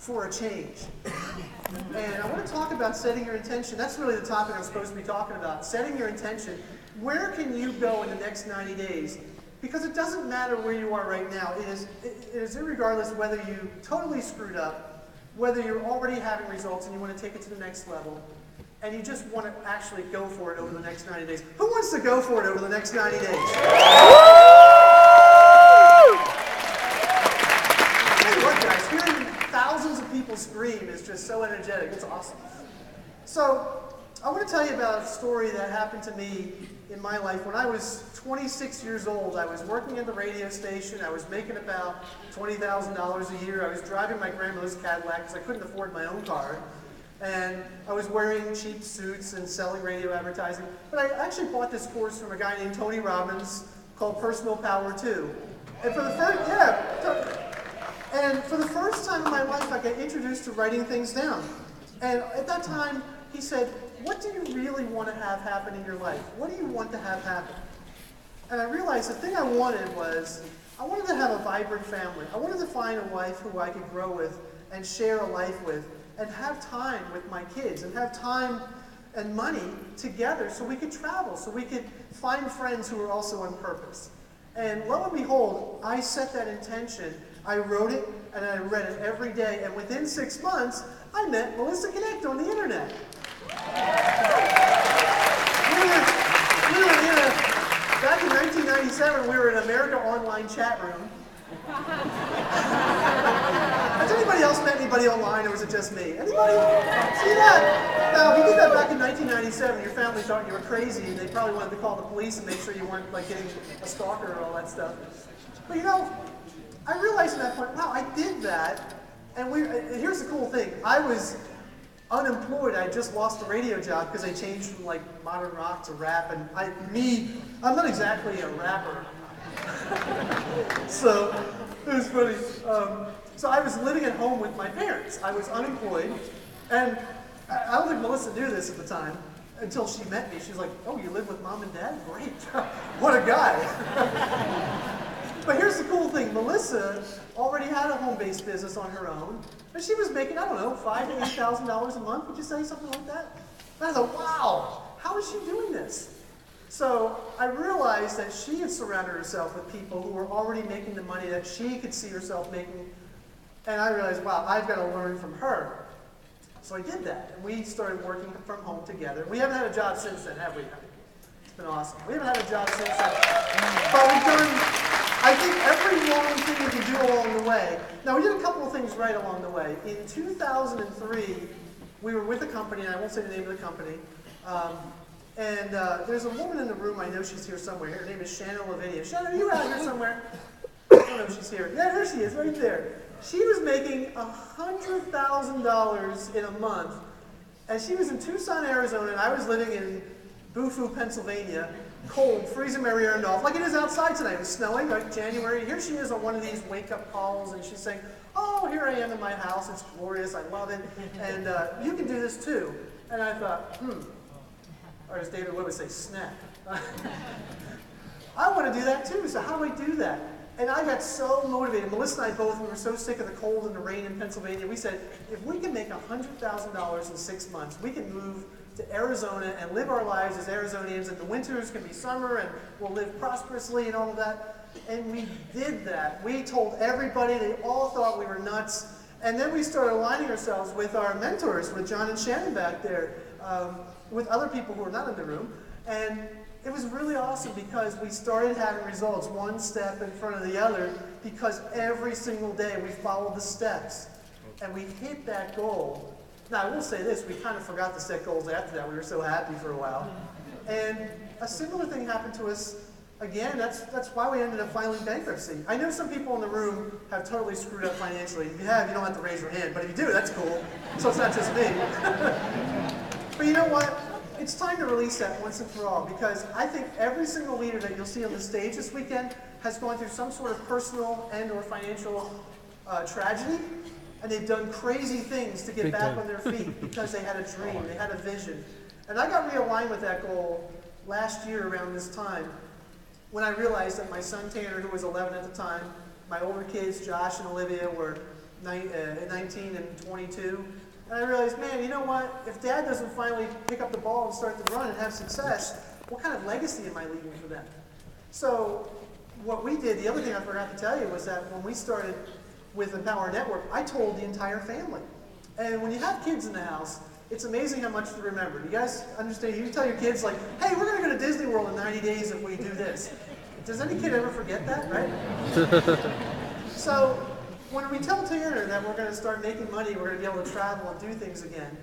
for a change. And I want to talk about setting your intention. That's really the topic I'm supposed to be talking about, setting your intention. Where can you go in the next 90 days? Because it doesn't matter where you are right now. It is irregardless whether you totally screwed up, whether you're already having results and you want to take it to the next level, and you just want to actually go for it over the next 90 days. Who wants to go for it over the next 90 days? Hey, look guys, hearing thousands of people scream is just so energetic. It's awesome. So, I want to tell you about a story that happened to me in my life. When I was 26 years old, I was working at the radio station. I was making about $20,000 a year. I was driving my grandmother's Cadillac because I couldn't afford my own car. And I was wearing cheap suits and selling radio advertising. But I actually bought this course from a guy named Tony Robbins called Personal Power 2. And for the first time in my life, I got introduced to writing things down. And at that time, he said, what do you really want to have happen in your life? What do you want to have happen? And I realized the thing I wanted was, I wanted to have a vibrant family. I wanted to find a wife who I could grow with and share a life with and have time with my kids and have time and money together so we could travel, so we could find friends who were also on purpose. And lo and behold, I set that intention. I wrote it and I read it every day. And within 6 months, I met Melissa Connect on the internet. Back in 1997, we were in America Online chat room. Has anybody else met anybody online, or was it just me? Anybody see that? Now, if you did that back in 1997, your family thought you were crazy, and they probably wanted to call the police and make sure you weren't like getting a stalker or all that stuff. But you know, I realized at that point, wow, I did that, and here's the cool thing. I was unemployed. I just lost a radio job because I changed from like modern rock to rap, and I'm not exactly a rapper. So it was funny. So I was living at home with my parents. I was unemployed, and I don't think Melissa knew this at the time until she met me. She's like, "Oh, you live with mom and dad? Great! What a guy!" But here's the cool thing: Melissa already had a home-based business on her own, and she was making, I don't know, $5,000 to $8,000 a month. Would you say something like that? And I thought, wow, how is she doing this? So I realized that she had surrounded herself with people who were already making the money that she could see herself making. And I realized, wow, I've got to learn from her. So I did that, and we started working from home together. We haven't had a job since then, have we? It's been awesome. We haven't had a job since then. But we've done, I think, every wrong thing we can do along the way. Now, we did a couple of things right along the way. In 2003, we were with a company, and I won't say the name of the company, and there's a woman in the room, I know she's here somewhere. Her name is Shannon Lavinia. Shannon, are you out here somewhere? I don't know if she's here. Yeah, there she is, right there. She was making $100,000 in a month, and she was in Tucson, Arizona, and I was living in Bufu, Pennsylvania, cold, freezing my rear end off, like it is outside tonight. It was snowing, like January. Here she is on one of these wake-up calls, and she's saying, oh, here I am in my house. It's glorious. I love it. And you can do this too. And I thought, or as David Wood would say, snap. I want to do that too, so how do I do that? And I got so motivated. Melissa and I both, we were so sick of the cold and the rain in Pennsylvania, we said, if we can make $100,000 in 6 months, we can move to Arizona and live our lives as Arizonians, and the winters can be summer, and we'll live prosperously and all of that. And we did that. We told everybody, they all thought we were nuts. And then we started aligning ourselves with our mentors, with John and Shannon back there, with other people who were not in the room. And it was really awesome because we started having results one step in front of the other, because every single day we followed the steps and we hit that goal. Now I will say this, we kind of forgot to set goals after that. We were so happy for a while. And a similar thing happened to us again. That's why we ended up filing bankruptcy. I know some people in the room have totally screwed up financially. If you have, you don't have to raise your hand, but if you do, that's cool. So it's not just me. But you know what? It's time to release that once and for all, because I think every single leader that you'll see on the stage this weekend has gone through some sort of personal and or financial tragedy, and they've done crazy things to get back on their feet because they had a dream, they had a vision. And I got realigned with that goal last year around this time, when I realized that my son Tanner, who was 11 at the time, my older kids, Josh and Olivia, were 19 and 22. And I realized, man, you know what? If Dad doesn't finally pick up the ball and start to run and have success, what kind of legacy am I leaving for them? So what we did, the other thing I forgot to tell you was that when we started with Empower Network, I told the entire family. And when you have kids in the house, it's amazing how much to remember. You guys understand? You tell your kids like, hey, we're going to go to Disney World in 90 days if we do this. Does any kid ever forget that, right? So when we tell Tanner that we're going to start making money, we're going to be able to travel and do things again,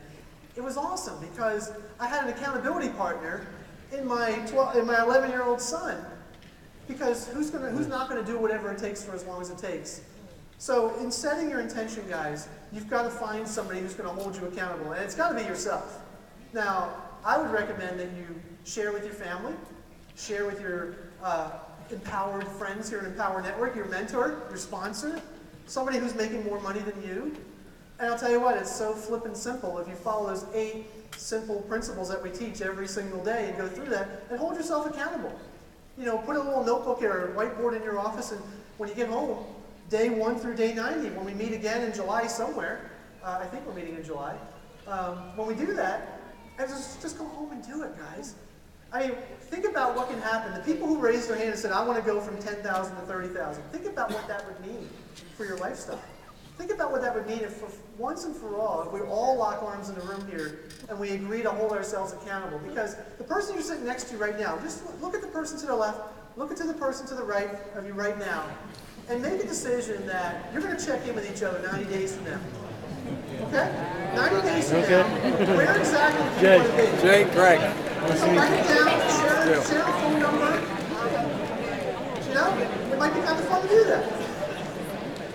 it was awesome because I had an accountability partner in my 11-year-old son. Because who's not going to do whatever it takes for as long as it takes? So in setting your intention, guys, you've got to find somebody who's going to hold you accountable, and it's got to be yourself. Now, I would recommend that you share with your family, share with your empowered friends here at Empower Network, your mentor, your sponsor, somebody who's making more money than you. And I'll tell you what, it's so flippin' simple. If you follow those 8 simple principles that we teach every single day and go through that, and hold yourself accountable. You know, put a little notebook or a whiteboard in your office, and when you get home, day 1 through day 90, when we meet again in July somewhere, I think we're meeting in July, when we do that, and just go home and do it, guys. I mean, think about what can happen. The people who raised their hand and said, I want to go from 10,000 to 30,000, think about what that would mean for your lifestyle. Think about what that would mean if, for once and for all, if we all lock arms in the room here and we agree to hold ourselves accountable. Because the person you're sitting next to right now, just look at the person to the left, look at the person to the right of you right now, and make a decision that you're going to check in with each other 90 days from now. Okay? 90 days from now, where exactly do you want to be? Jay, Greg. So write it down, share a phone number. You know, it might be kind of fun to do that.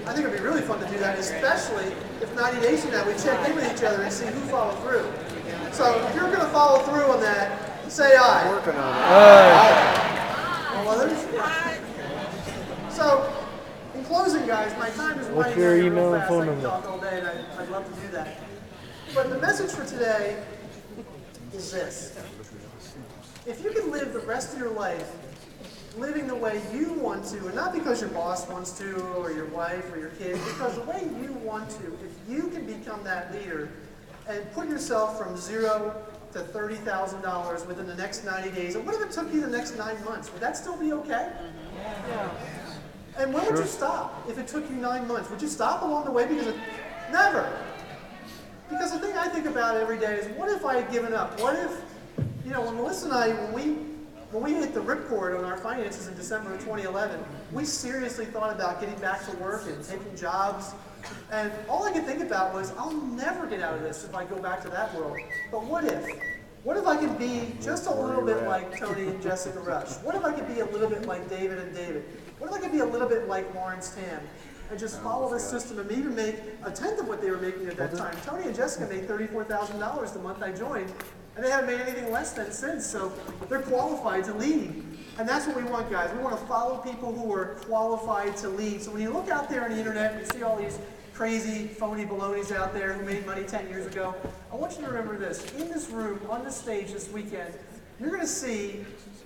I think it would be really fun to do that, especially if 90 days from now we check in with each other and see who followed through. So if you're going to follow through on that, say aye. I'm working on it. Aye. All others? So, in closing, guys, my time is What's running your out email real and fast. phone I can number? talk all day, and I'd love to do that. But the message for today is this. If you can live the rest of your life living the way you want to, and not because your boss wants to, or your wife, or your kids, because the way you want to, if you can become that leader and put yourself from 0 to $30,000 within the next 90 days, and what if it took you the next 9 months? Would that still be okay? Yeah. And when would you stop if it took you 9 months? Would you stop along the way? Because never. Because the thing I think about every day is, what if I had given up? What if, you know, when Melissa and I, when we hit the ripcord on our finances in December of 2011, we seriously thought about getting back to work and taking jobs. And all I could think about was, I'll never get out of this if I go back to that world. But what if? What if I could be just a little bit like Tony and Jessica Rush? What if I could be a little bit like David and David? What if I could be a little bit like Lawrence Tam? And just follow this system and even make a tenth of what they were making at that time. Tony and Jessica made $34,000 the month I joined, and they haven't made anything less than since, so they're qualified to lead. And that's what we want, guys. We want to follow people who are qualified to lead. So when you look out there on the internet and you see all these crazy, phony balonies out there who made money 10 years ago, I want you to remember this. In this room, on this stage this weekend, you're going to see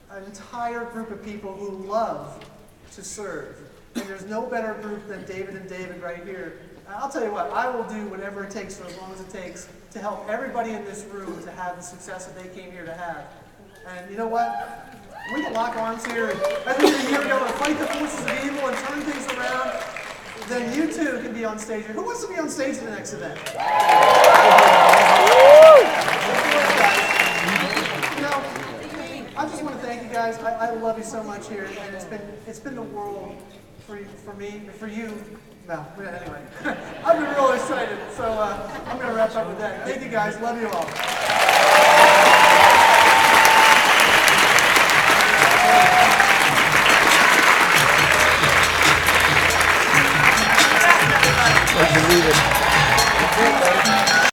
an entire group of people who love to serve. And there's no better group than David and David right here. I'll tell you what, I will do whatever it takes for as long as it takes to help everybody in this room to have the success that they came here to have. And you know what? We can lock arms here. As we did a year ago and fight the forces of evil and turn things around. Then you too can be on stage. Who wants to be on stage at the next event? You know, I just want to thank you guys. I love you so much here, and it's been the world for me, for you. No, anyway, I've been really excited, so I'm going to wrap up with that. Thank you guys. Love you all. I believe it.